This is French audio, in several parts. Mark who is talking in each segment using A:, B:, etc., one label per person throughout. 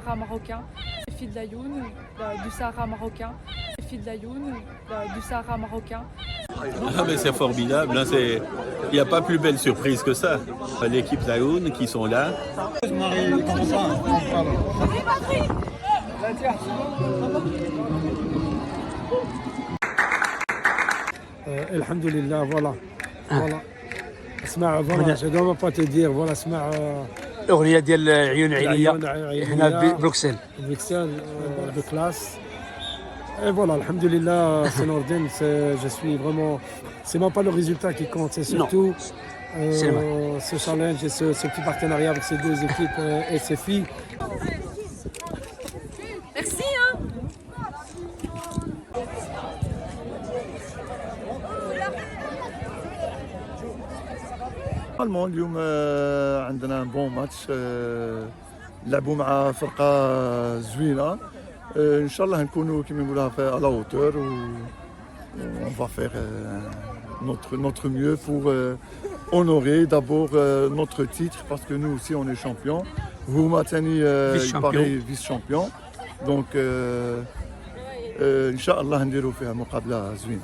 A: Sahara marocain, les filles de l'Ayoun, du Sahara marocain, les filles de l'Ayoun, du Sahara marocain.
B: Ah mais c'est formidable, hein, il n'y a pas plus belle surprise que ça. L'équipe d'Ayoun qui sont là.
C: Alhamdulillah, voilà. اسمع فوالا je dois pas te dire voilà اسمع
D: الاغنيه ديال عيون عينيه
C: عيون
D: هنا
C: عينية.
D: ببروكسل
C: Bruxelles de classe. Et voilà, alhamdulillah, c'est Nordin, je suis vraiment. C'est même pas le résultat qui compte, c'est surtout ce challenge et ce petit partenariat avec ces deux équipes et ces filles.
A: Merci hein.
E: اليوم عندنا بون ماتش لعبوا مع فرقه زوينه ان شاء الله نكونوا كما نقولوها à la hauteur on va faire notre mieux pour honorer d'abord notre titre parce que nous aussi on est champion. هما ثاني باغي فيس شامبيون دونك ان شاء الله نديروا فيها مقابله زوينه.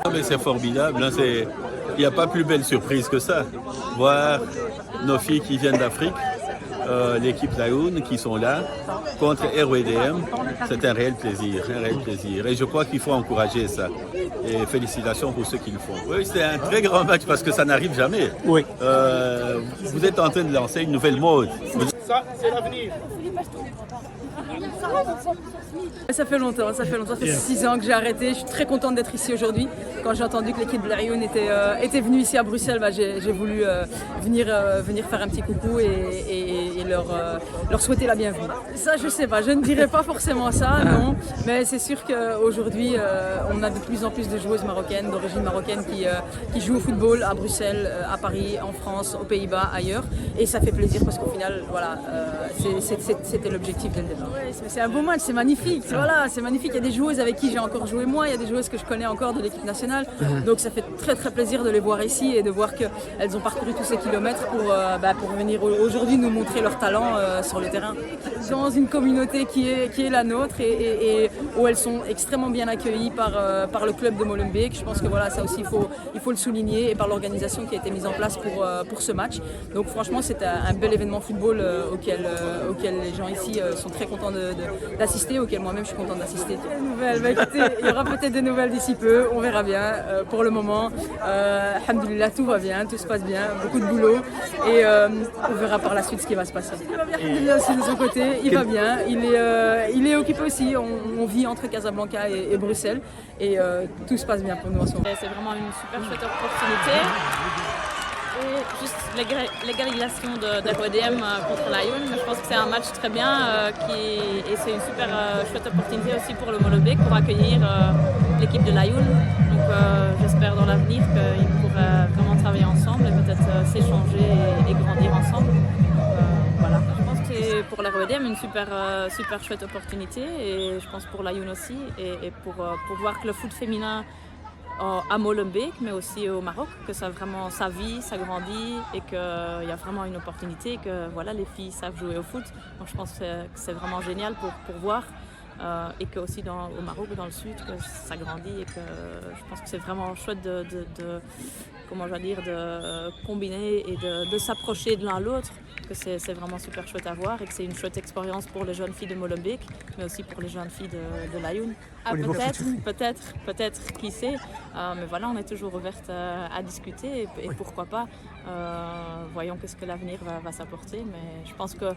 B: Ah mais c'est formidable, hein, il n'y a pas plus belle surprise que ça. Voir nos filles qui viennent d'Afrique, l'équipe d'Ayoun qui sont là, contre RWDM, c'est un réel plaisir, un réel plaisir. Et je crois qu'il faut encourager ça. Et félicitations pour ceux qui le font. Oui, c'est un très grand match parce que ça n'arrive jamais.
D: Oui.
B: Vous êtes en train de lancer une nouvelle mode.
C: Ça, c'est l'avenir.
A: Ça fait longtemps, ça fait 6 ans que j'ai arrêté. Je suis très contente d'être ici aujourd'hui. Quand j'ai entendu que l'équipe de l'Ayoun était venue ici à Bruxelles, j'ai voulu venir faire un petit coucou et leur souhaiter la bienvenue. Ça, je sais pas, je ne dirais pas forcément ça, non. Mais c'est sûr qu'aujourd'hui, on a de plus en plus de joueuses marocaines, d'origine marocaine, qui jouent au football à Bruxelles, à Paris, en France, aux Pays-Bas, ailleurs. Et ça fait plaisir parce qu'au final, voilà, c'était l'objectif dès le départ. Ouais, c'est un beau match, c'est magnifique. Voilà, c'est magnifique. Il y a des joueuses avec qui j'ai encore joué moi, il y a des joueuses que je connais encore de l'équipe nationale. Donc ça fait très très plaisir de les voir ici et de voir qu'elles ont parcouru tous ces kilomètres pour venir aujourd'hui nous montrer leur talent sur le terrain. Dans une communauté qui est la nôtre et où elles sont extrêmement bien accueillies par le club de Molenbeek. Je pense que voilà, ça aussi il faut le souligner et par l'organisation qui a été mise en place pour ce match. Donc franchement c'est un bel événement football auquel les gens ici sont très contents d'assister, auquel moi-même je suis contente d'assister. Écoutez, il y aura peut-être des nouvelles d'ici peu, on verra bien. Pour le moment, alhamdoulilah, tout va bien, tout se passe bien, beaucoup de boulot et on verra par la suite ce qui va se passer. Il va bien, alhamdoulilah aussi de son côté, il va bien, il est occupé aussi, on vit entre Casablanca et Bruxelles et tout se passe bien pour nous en ce moment.
F: C'est vraiment une super chouette opportunité. Et juste l'égalisation de RWDM contre l'Ayoun, je pense que c'est un match très bien et c'est une super chouette opportunité aussi pour le Molenbeek pour accueillir l'équipe de l'Ayoun. Donc j'espère dans l'avenir qu'ils pourraient vraiment travailler ensemble et peut-être s'échanger et grandir ensemble. Voilà. Je pense que c'est pour l'RWDM une super chouette opportunité et je pense pour l'Ayoun aussi et pour voir que le foot féminin à Molenbeek, mais aussi au Maroc, que ça vit, ça grandit et qu'il y a vraiment une opportunité, que voilà, les filles savent jouer au foot. Donc je pense que c'est vraiment génial pour voir et que aussi au Maroc ou dans le sud, que ça grandit et que je pense que c'est vraiment chouette de combiner et de s'approcher de l'un l'autre, que c'est vraiment super chouette à voir et que c'est une chouette expérience pour les jeunes filles de Molenbeek, mais aussi pour les jeunes filles de l'Ayoun. Peut-être, qui sait, mais voilà, on est toujours ouverte à discuter et pourquoi pas, voyons qu'est-ce que l'avenir va s'apporter, mais je pense que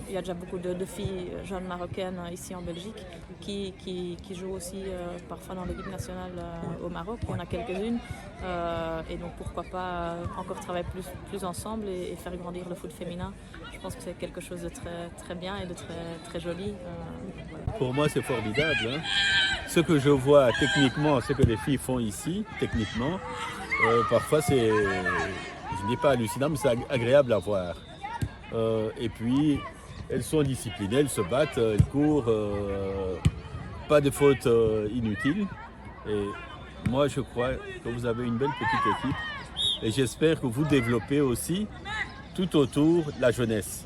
F: il y a déjà beaucoup de filles jeunes marocaines ici en Belgique qui jouent aussi parfois dans l'équipe nationale au Maroc. Il y en a quelques-unes et donc pourquoi pas encore travailler plus ensemble et faire grandir le foot féminin. Je pense que c'est quelque chose de très, très bien et de très, très joli. Voilà.
B: Pour moi c'est formidable. Hein. Ce que je vois techniquement, ce que les filles font ici, techniquement, parfois c'est, je ne dis pas hallucinant, mais c'est agréable à voir. Et puis elles sont disciplinées, elles se battent, elles courent, pas de fautes inutiles. Et moi je crois que vous avez une belle petite équipe Et j'espère que vous développez aussi tout autour la jeunesse,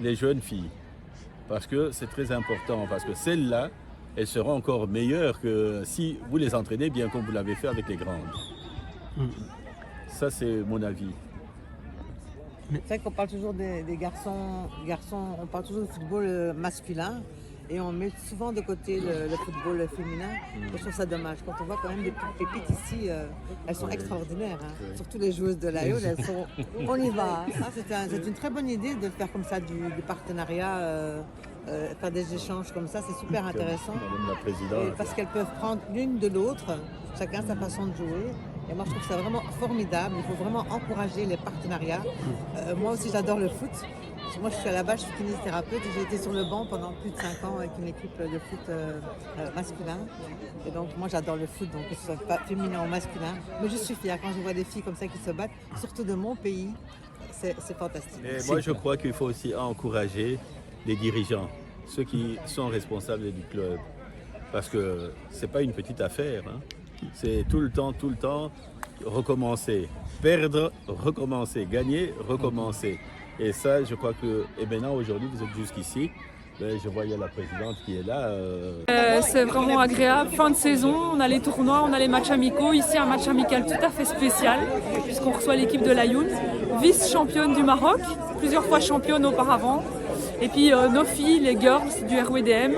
B: les jeunes filles. Parce que c'est très important, parce que celles-là, elles seront encore meilleures que si vous les entraînez bien comme vous l'avez fait avec les grandes. Ça, c'est mon avis.
G: C'est vrai qu'on parle toujours des garçons, on parle toujours du football masculin et on met souvent de côté le football féminin. Et je trouve ça dommage. Quand on voit quand même des petites pépites ici, elles sont extraordinaires. Hein. Surtout les joueuses de l'AEO, elles sont... On y va. Hein. C'est une très bonne idée de faire comme ça du partenariat, faire des échanges comme ça, c'est super intéressant.
B: Madame la Présidente.
G: Parce qu'elles peuvent prendre l'une de l'autre, chacun sa façon de jouer. Et moi, je trouve ça vraiment formidable. Il faut vraiment encourager les partenariats. Moi aussi, j'adore le foot. Moi, je suis à la base, je suis kinésithérapeute. J'ai été sur le banc pendant plus de 5 ans avec une équipe de foot masculin. Et donc, moi, j'adore le foot, donc que ce soit pas féminin ou masculin. Mais je suis fière quand je vois des filles comme ça qui se battent, surtout de mon pays. C'est fantastique.
B: Et moi, je crois qu'il faut aussi encourager les dirigeants, ceux qui sont responsables du club. Parce que ce n'est pas une petite affaire. Hein. C'est tout le temps, recommencer. Perdre, recommencer. Gagner, recommencer. Et ça, je crois que, et maintenant, aujourd'hui, vous êtes jusqu'ici. Je voyais la présidente qui est là.
A: C'est vraiment agréable. Fin de saison, on a les tournois, on a les matchs amicaux. Ici, un match amical tout à fait spécial, puisqu'on reçoit l'équipe de l'Ayoun, vice-championne du Maroc, plusieurs fois championne auparavant. Et puis nos filles, les girls du RWDM,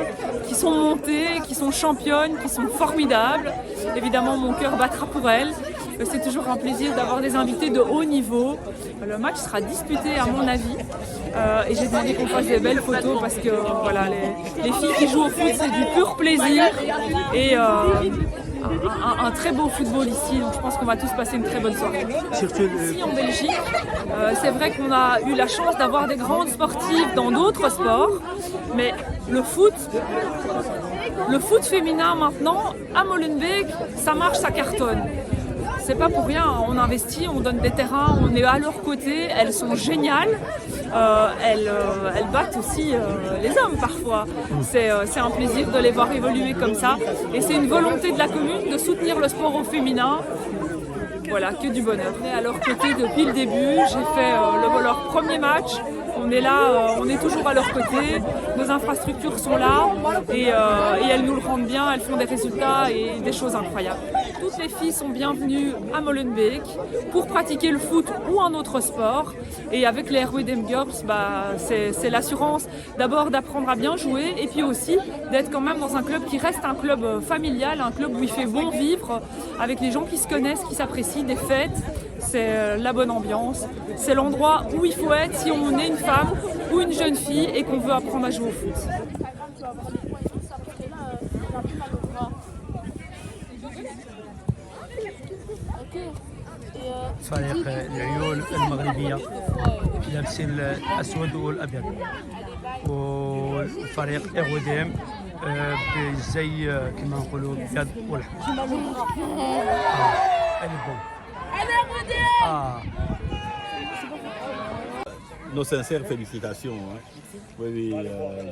A: qui sont montées, qui sont championnes, qui sont formidables. Évidemment, mon cœur battra pour elles. C'est toujours un plaisir d'avoir des invités de haut niveau. Le match sera disputé à mon avis. Et j'ai demandé qu'on fasse des belles photos parce que voilà, les filles qui jouent au foot, c'est du pur plaisir. Et un très beau football ici, donc je pense qu'on va tous passer une très bonne soirée. Ici en Belgique, c'est vrai qu'on a eu la chance d'avoir des grandes sportives dans d'autres sports, mais le foot féminin maintenant, à Molenbeek, ça marche, ça cartonne. C'est pas pour rien, on investit, on donne des terrains, on est à leur côté, elles sont géniales. Elles battent aussi les hommes parfois. C'est un plaisir de les voir évoluer comme ça. Et c'est une volonté de la commune de soutenir le sport au féminin. Voilà, que du bonheur. On est à leur côté depuis le début. J'ai fait leur premier match. On est là, on est toujours à leur côté. Nos infrastructures sont là et elles nous le rendent bien. Elles font des résultats et des choses incroyables. Toutes les filles sont bienvenues à Molenbeek pour pratiquer le foot ou un autre sport. Et avec les RWDM Girls, c'est l'assurance d'abord d'apprendre à bien jouer et puis aussi d'être quand même dans un club qui reste un club familial, un club où il fait bon vivre, avec les gens qui se connaissent, qui s'apprécient, des fêtes. C'est la bonne ambiance. C'est l'endroit où il faut être si on est une femme ou une jeune fille et qu'on veut apprendre à jouer au foot.
D: فريق العيون المغربية لابسين الأسود والأبيض والفريق RWDM بالزي كما نقولوا الأبيض والأحمر.
B: Nos sincères félicitations. Hein. Oui,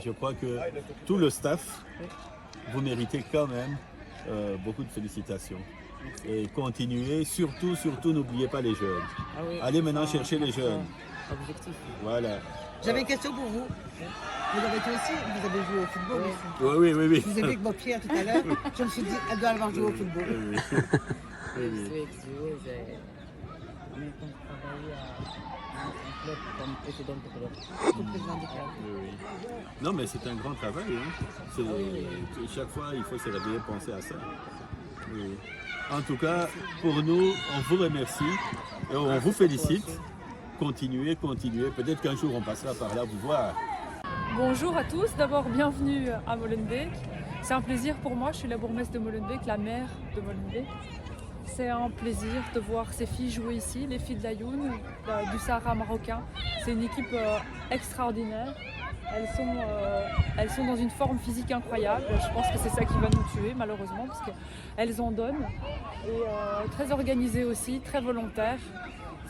B: je crois que tout le staff, vous méritez quand même beaucoup de félicitations. Et continuez, surtout, n'oubliez pas les jeunes.
G: Ah oui.
B: Allez maintenant chercher les jeunes.
G: Objectif.
B: Voilà.
G: J'avais une question pour vous. Vous avez été aussi, vous avez joué au football aussi.
B: Oui.
G: Je vous ai vu avec votre pierre tout à l'heure. Je me suis dit, elle doit avoir joué au football.
B: Oui. Non, mais c'est un grand travail. Hein. Chaque fois, il faut se réveiller, penser à ça. Oui. En tout cas, pour nous, on vous remercie et on vous félicite. Continuez. Peut-être qu'un jour, on passera par là vous voir.
A: Bonjour à tous, d'abord bienvenue à Molenbeek. C'est un plaisir pour moi, je suis la bourgmestre de Molenbeek, la maire de Molenbeek. C'est un plaisir de voir ces filles jouer ici, les filles de l'Ayoun, du Sahara marocain. C'est une équipe extraordinaire. Elles sont dans une forme physique incroyable. Je pense que c'est ça qui va nous tuer malheureusement parce qu'elles en donnent. Et très organisées aussi, très volontaires.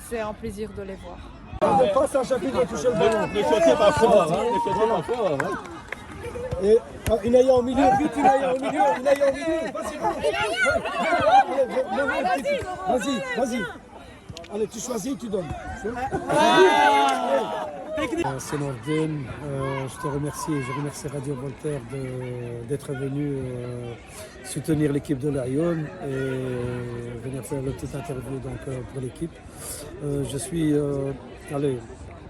A: C'est un plaisir de les voir.
C: On passe un chapitre, toucher le ballon.
B: Ne sautez pas fort, hein. Ne sautez pas fort. Hein.
C: Et Inaya au milieu, vite Inaya au milieu. Vas-y. Allez, tu choisis, tu donnes. C'est Nordin. Je te remercie et je remercie Radio Voltaire d'être venu soutenir l'équipe de Lyon et venir faire le petit interview pour l'équipe. Je suis,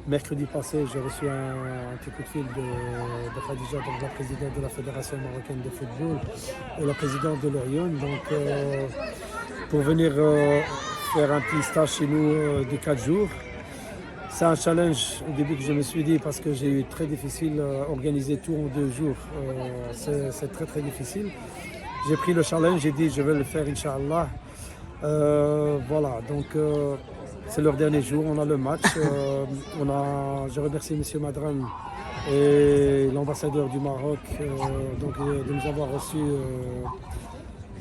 C: mercredi passé, j'ai reçu un petit coup de fil de Khadija, donc la présidente de la Fédération marocaine de football et la présidente de Lyon, pour venir faire un petit stage chez nous de 4 jours. C'est un challenge au début que je me suis dit parce que j'ai eu très difficile organiser tout en 2 jours. C'est très très difficile. J'ai pris le challenge, j'ai dit je vais le faire Inch'Allah. Voilà, donc c'est leur dernier jour, on a le match. Je remercie M. Madran et l'ambassadeur du Maroc de nous avoir reçus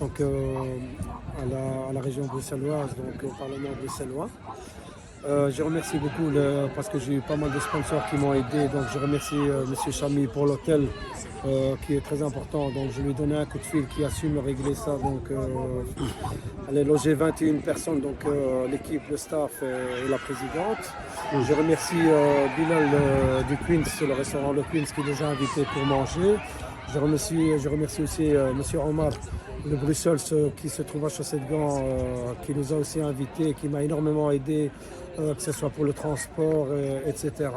C: à la région bruxelloise, donc au Parlement bruxellois. Je remercie beaucoup parce que j'ai eu pas mal de sponsors qui m'ont aidé. Donc je remercie M. Chami pour l'hôtel qui est très important. Donc je lui ai donné un coup de fil qui a su me régler ça. Donc elle est logée 21 personnes, donc l'équipe, le staff et la présidente. Je remercie Bilal du Queens, le restaurant Le Queens qui nous a invités pour manger. Je remercie aussi M. Omar de Bruxelles qui se trouve à Chaussée-de-Gand, qui nous a aussi invités, qui m'a énormément aidé, que ce soit pour le transport, etc.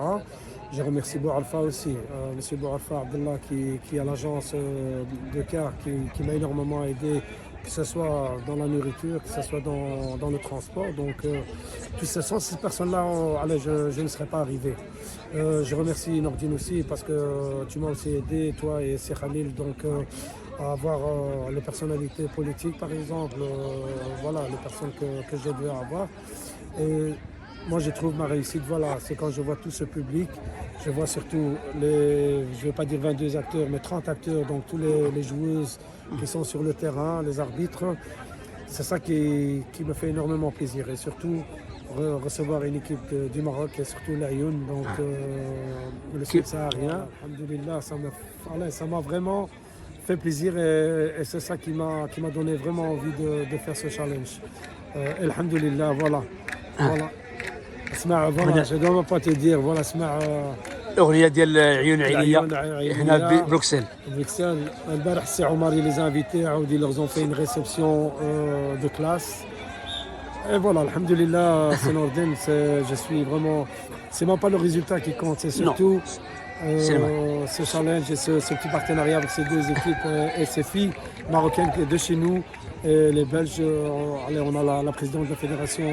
C: Je remercie Boualfa aussi, M. Boualfa Abdallah qui a l'agence de car, qui m'a énormément aidé, que ce soit dans la nourriture, que ce soit dans le transport. Donc, sans ces personnes-là, je ne serais pas arrivé. Je remercie Nordine aussi parce que tu m'as aussi aidé, toi et c'est Khalil, à avoir les personnalités politiques, par exemple, les personnes que je devais avoir. Et moi, je trouve ma réussite, c'est quand je vois tout ce public, je vois surtout je ne vais pas dire 22 acteurs, mais 30 acteurs, donc tous les joueuses qui sont sur le terrain, les arbitres. C'est ça qui me fait énormément plaisir et surtout recevoir une équipe du Maroc et surtout Lyon, donc le sud-saharien. Alhamdoulilah, ça m'a vraiment fait plaisir et c'est ça qui m'a donné vraiment envie de faire ce challenge. Alhamdoulilah, voilà. اسمع je ne dois pas te dire, اسمع
H: الاغنيه ديال عيون عينيه هنا ببروكسل.
C: البارح السي عمر les a invités عاود ils ont fait une réception de classe. Et voilà, alhamdoulilah, c'est Nordin, je suis vraiment. C'est même pas le résultat qui compte, c'est surtout ce challenge et ce petit partenariat avec ces 2 équipes et ces filles marocaines de chez nous. Et les Belges, on a la présidente de la fédération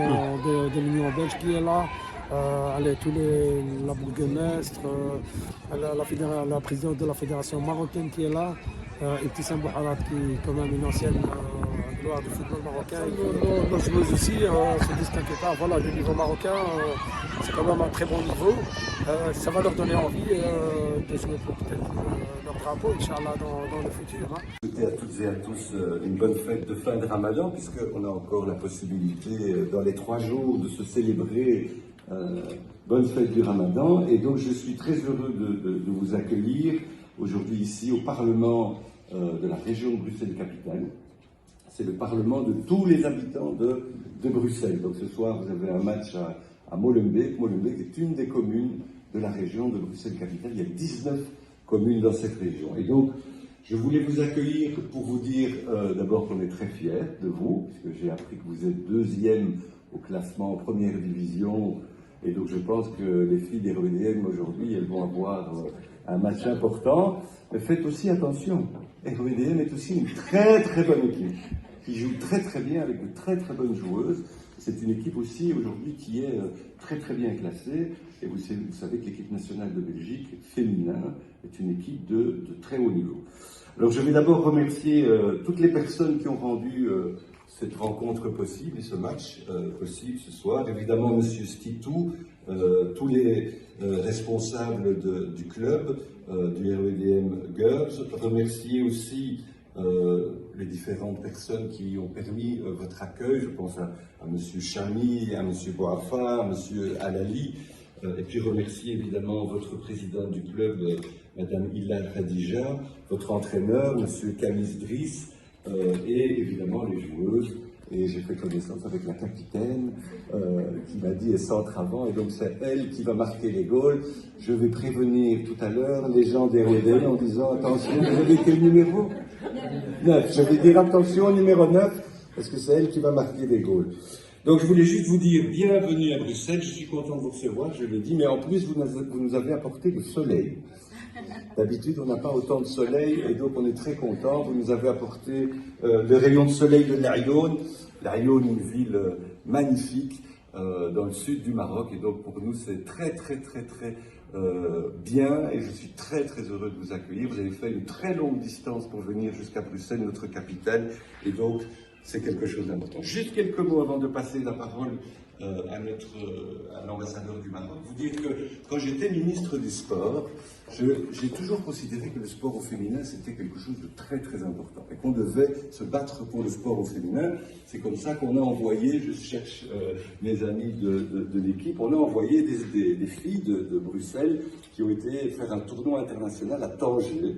C: de l'Union belge qui est là. La bourgmestre, la présidente de la fédération marocaine qui est là. Ibtissam Bouharat qui est quand même une ancienne gloire du football marocain. Nos joueuses aussi se distinguent pas. Voilà, le niveau marocain, c'est quand même un très bon niveau. Ça va leur donner envie de jouer pour peut-être leur drapeau, Inch'Allah, dans le futur.
I: Souhaiter à toutes et à tous une bonne fête de fin de Ramadan, puisqu'on a encore la possibilité dans les 3 jours de se célébrer bonne fête du Ramadan. Et donc je suis très heureux de vous accueillir aujourd'hui ici au Parlement de la région Bruxelles-Capitale. C'est le Parlement de tous les habitants de Bruxelles. Donc ce soir vous avez un match à Molenbeek. Molenbeek est une des communes de la région de Bruxelles-Capitale. Il y a 19 communes dans cette région. Et donc je voulais vous accueillir pour vous dire d'abord qu'on est très fiers de vous, puisque j'ai appris que vous êtes 2e au classement en première division. Et donc je pense que les filles des REDM aujourd'hui, elles vont avoir un match important. Mais faites aussi attention, REDM est aussi une très très bonne équipe, qui joue très très bien avec de très très bonnes joueuses. C'est une équipe aussi aujourd'hui qui est très très bien classée. Et vous savez que l'équipe nationale de Belgique féminin est une équipe de très haut niveau. Alors je vais d'abord remercier toutes les personnes qui ont rendu cette rencontre possible et ce match possible ce soir. Évidemment, M. Stitou, tous les responsables du club, du REDM Girls. Remercier aussi les différentes personnes qui ont permis votre accueil. Je pense à M. Chami, à M. Bouafa, à M. Alali. Et puis remercier évidemment votre présidente du club, Mme Hilal Khadija, votre entraîneur, M. Kamis Driss, et évidemment les joueuses Et j'ai fait connaissance avec la capitaine qui m'a dit elle centre avant et donc c'est elle qui va marquer les goals. Je vais prévenir tout à l'heure les gens des RWDM en disant attention, vous avez quel numéro 9. Je vais dire attention numéro 9 parce que c'est elle qui va marquer les goals. Donc je voulais juste vous dire bienvenue à Bruxelles, je suis content de vous recevoir, je le dis, mais en plus vous nous avez apporté le soleil. D'habitude, on n'a pas autant de soleil et donc on est très content. Vous nous avez apporté le rayon de soleil de Laayoune. Laayoune, une ville magnifique dans le sud du Maroc et donc pour nous c'est très bien et je suis très heureux de vous accueillir. Vous avez fait une très longue distance pour venir jusqu'à Bruxelles, notre capitale, et donc c'est quelque chose d'important. Juste quelques mots avant de passer la parole à l'ambassadeur du Maroc. Vous dire que quand j'étais ministre des Sports, j'ai toujours considéré que le sport au féminin c'était quelque chose de très important et qu'on devait se battre pour le sport au féminin. C'est comme ça qu'on a envoyé, je cherche mes amis de l'équipe, on a envoyé des filles de Bruxelles qui ont été faire un tournoi international à Tanger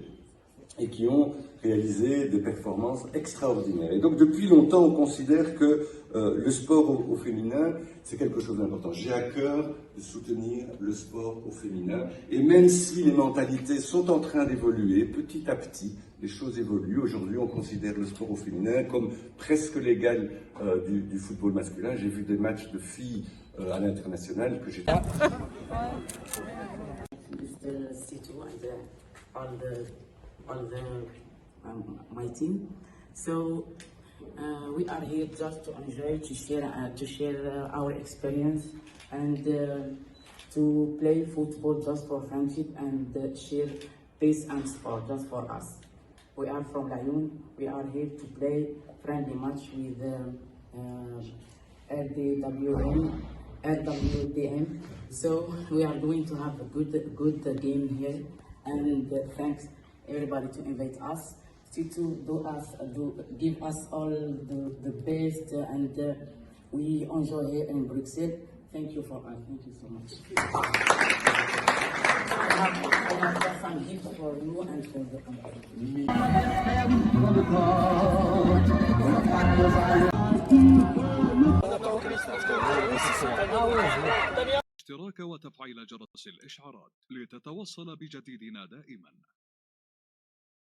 I: et qui ont réalisé des performances extraordinaires. Et donc depuis longtemps, on considère que le sport au féminin, c'est quelque chose d'important. J'ai à cœur de soutenir le sport au féminin. Et même si les mentalités sont en train d'évoluer, petit à petit, les choses évoluent. Aujourd'hui, on considère le sport au féminin comme presque l'égal du football masculin. J'ai vu des matchs de filles à l'international que j'ai...
J: my team. So we are here just to enjoy, to share our experience and to play football just for friendship and share peace and sport just for us. We are from Laayoune. We are here to play friendly match with RWDM. So we are going to have a good game here, and thanks everybody to invite us to give us all the best, and we enjoy here in Brussels. Thank you for us. Thank you so much. I have some gifts for you and for the company.
K: اشتراك وتفعيل جرس الإشعارات لتتوصل بجديدنا دائما.